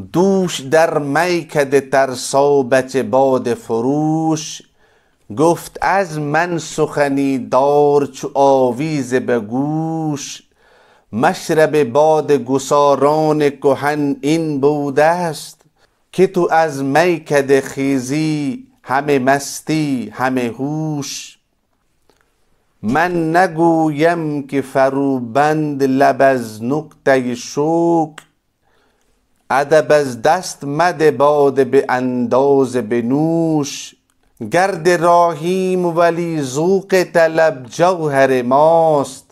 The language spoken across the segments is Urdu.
دوش در میکده ترسابت باد فروش، گفت از من سخنی دار چو آویز به گوش. مشرب باد گساران کهن این بوده است، که تو از میکده خیزی همه مستی همه هوش. من نگویم که فروبند لب از نقطه شوق، ادب از دست مده باده به انداز به نوش. گرد راهیم ولی ذوق طلب جوهر ماست،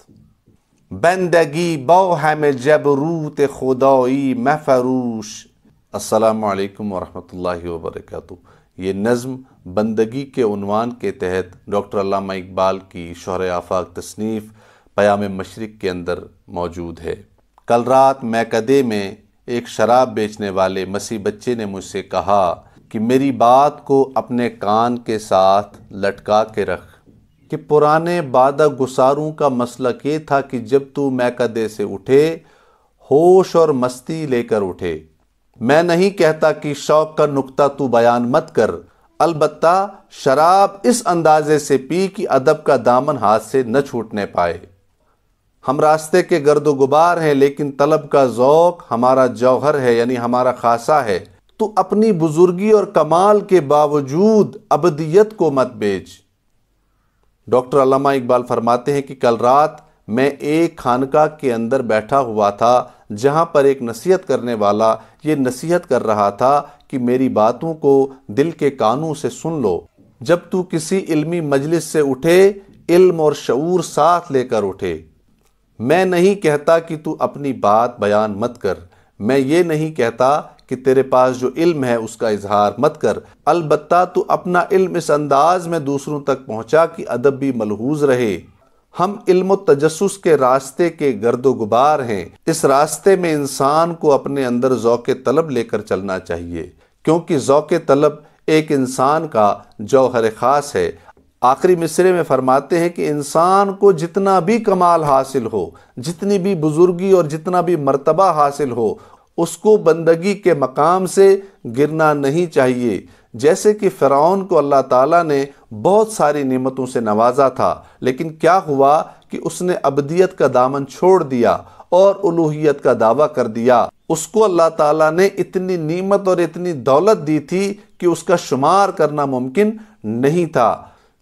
بندگی با همه جبروت خدایی مفروش. السلام علیکم ورحمۃ اللہ وبرکاتہ۔ یہ نظم بندگی کے عنوان کے تحت ڈاکٹر علامہ اقبال کی شہر آفاق تصنیف پیام مشرق کے اندر موجود ہے۔ کل رات میکدے میں ایک شراب بیچنے والے مسیح بچے نے مجھ سے کہا کہ میری بات کو اپنے کان کے ساتھ لٹکا کے رکھ، کہ پرانے بادہ گساروں کا مسلک یہ تھا کہ جب تو میکدے سے اٹھے ہوش اور مستی لے کر اٹھے۔ میں نہیں کہتا کہ شوق کا نقطہ تو بیان مت کر، البتہ شراب اس اندازے سے پی کہ ادب کا دامن ہاتھ سے نہ چھوٹنے پائے۔ ہم راستے کے گرد و غبار ہیں، لیکن طلب کا ذوق ہمارا جوہر ہے، یعنی ہمارا خاصہ ہے۔ تو اپنی بزرگی اور کمال کے باوجود ابدیت کو مت بیچ۔ ڈاکٹر علامہ اقبال فرماتے ہیں کہ کل رات میں ایک خانقاہ کے اندر بیٹھا ہوا تھا، جہاں پر ایک نصیحت کرنے والا یہ نصیحت کر رہا تھا کہ میری باتوں کو دل کے کانوں سے سن لو۔ جب تو کسی علمی مجلس سے اٹھے، علم اور شعور ساتھ لے کر اٹھے۔ میں نہیں کہتا کہ تو اپنی بات بیان مت کر، میں یہ نہیں کہتا کہ تیرے پاس جو علم ہے اس کا اظہار مت کر، البتہ تو اپنا علم اس انداز میں دوسروں تک پہنچا کہ ادب بھی ملحوظ رہے۔ ہم علم و تجسس کے راستے کے گرد و غبار ہیں۔ اس راستے میں انسان کو اپنے اندر ذوق طلب لے کر چلنا چاہیے، کیونکہ ذوق طلب ایک انسان کا جوہر خاص ہے۔ آخری مصرے میں فرماتے ہیں کہ انسان کو جتنا بھی کمال حاصل ہو، جتنی بھی بزرگی اور جتنا بھی مرتبہ حاصل ہو، اس کو بندگی کے مقام سے گرنا نہیں چاہیے۔ جیسے کہ فرعون کو اللہ تعالیٰ نے بہت ساری نعمتوں سے نوازا تھا، لیکن کیا ہوا کہ اس نے ابدیت کا دامن چھوڑ دیا اور الوہیت کا دعویٰ کر دیا۔ اس کو اللہ تعالیٰ نے اتنی نعمت اور اتنی دولت دی تھی کہ اس کا شمار کرنا ممکن نہیں تھا،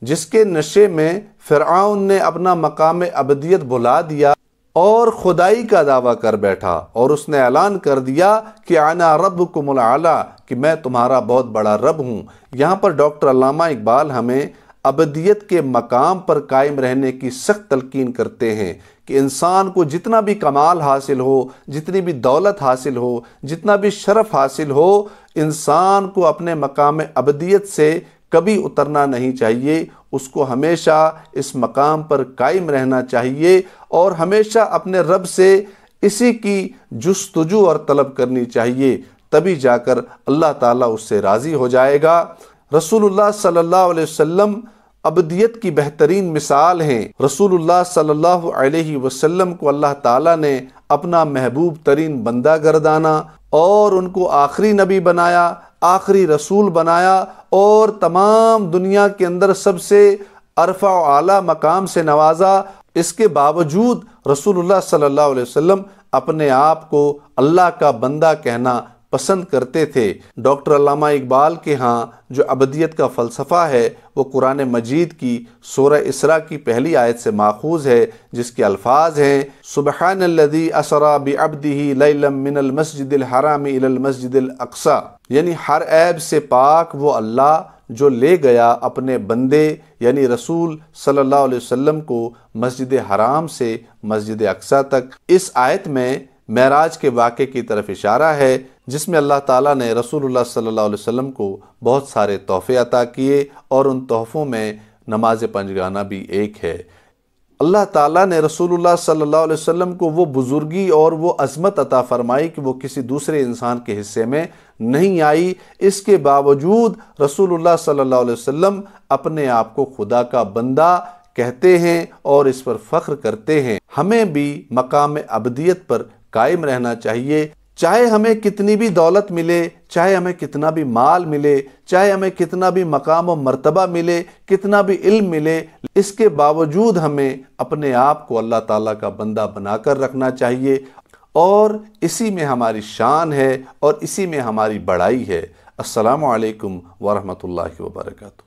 جس کے نشے میں فرعون نے اپنا مقام ابدیت بھلا دیا اور خدائی کا دعویٰ کر بیٹھا، اور اس نے اعلان کر دیا کہ انا ربکم الاعلی، کہ میں تمہارا بہت بڑا رب ہوں۔ یہاں پر ڈاکٹر علامہ اقبال ہمیں ابدیت کے مقام پر قائم رہنے کی سخت تلقین کرتے ہیں کہ انسان کو جتنا بھی کمال حاصل ہو، جتنی بھی دولت حاصل ہو، جتنا بھی شرف حاصل ہو، انسان کو اپنے مقام ابدیت سے کبھی اترنا نہیں چاہیے۔ اس کو ہمیشہ اس مقام پر قائم رہنا چاہیے اور ہمیشہ اپنے رب سے اسی کی جستجو اور طلب کرنی چاہیے، تبھی جا کر اللہ تعالیٰ اس سے راضی ہو جائے گا۔ رسول اللہ صلی اللہ علیہ وسلم ابدیت کی بہترین مثال ہیں۔ رسول اللہ صلی اللہ علیہ وسلم کو اللہ تعالیٰ نے اپنا محبوب ترین بندہ گردانا اور ان کو آخری نبی بنایا، آخری رسول بنایا، اور تمام دنیا کے اندر سب سے عرفہ و اعلیٰ مقام سے نوازا۔ اس کے باوجود رسول اللہ صلی اللہ علیہ وسلم اپنے آپ کو اللہ کا بندہ کہنا پسند کرتے تھے۔ ڈاکٹر علامہ اقبال کے ہاں جو ابدیت کا فلسفہ ہے وہ قرآن مجید کی سورہ اسراء کی پہلی آیت سے ماخوذ ہے، جس کے الفاظ ہیں سبحان الذی اسری بعبدہ لیلا من المسجد الحرام الی المسجد الاقصی، یعنی ہر عیب سے پاک وہ اللہ جو لے گیا اپنے بندے یعنی رسول صلی اللہ علیہ وسلم کو مسجد حرام سے مسجد اقصی تک۔ اس آیت میں معراج کے واقعے کی طرف اشارہ ہے، جس میں اللہ تعالیٰ نے رسول اللہ صلی اللہ علیہ وسلم کو بہت سارے تحفے عطا کیے، اور ان تحفوں میں نماز پنجگانہ بھی ایک ہے۔ اللہ تعالیٰ نے رسول اللہ صلی اللہ علیہ وسلم کو وہ بزرگی اور وہ عظمت عطا فرمائی کہ وہ کسی دوسرے انسان کے حصے میں نہیں آئی۔ اس کے باوجود رسول اللہ صلی اللہ علیہ وسلم اپنے آپ کو خدا کا بندہ کہتے ہیں اور اس پر فخر کرتے ہیں۔ ہمیں بھی مقام ابدیت پر قائم رہنا چاہیے، چاہے ہمیں کتنی بھی دولت ملے، چاہے ہمیں کتنا بھی مال ملے، چاہے ہمیں کتنا بھی مقام و مرتبہ ملے، کتنا بھی علم ملے، اس کے باوجود ہمیں اپنے آپ کو اللہ تعالیٰ کا بندہ بنا کر رکھنا چاہیے، اور اسی میں ہماری شان ہے اور اسی میں ہماری بڑائی ہے۔ السلام علیکم ورحمۃ اللہ وبرکاتہ۔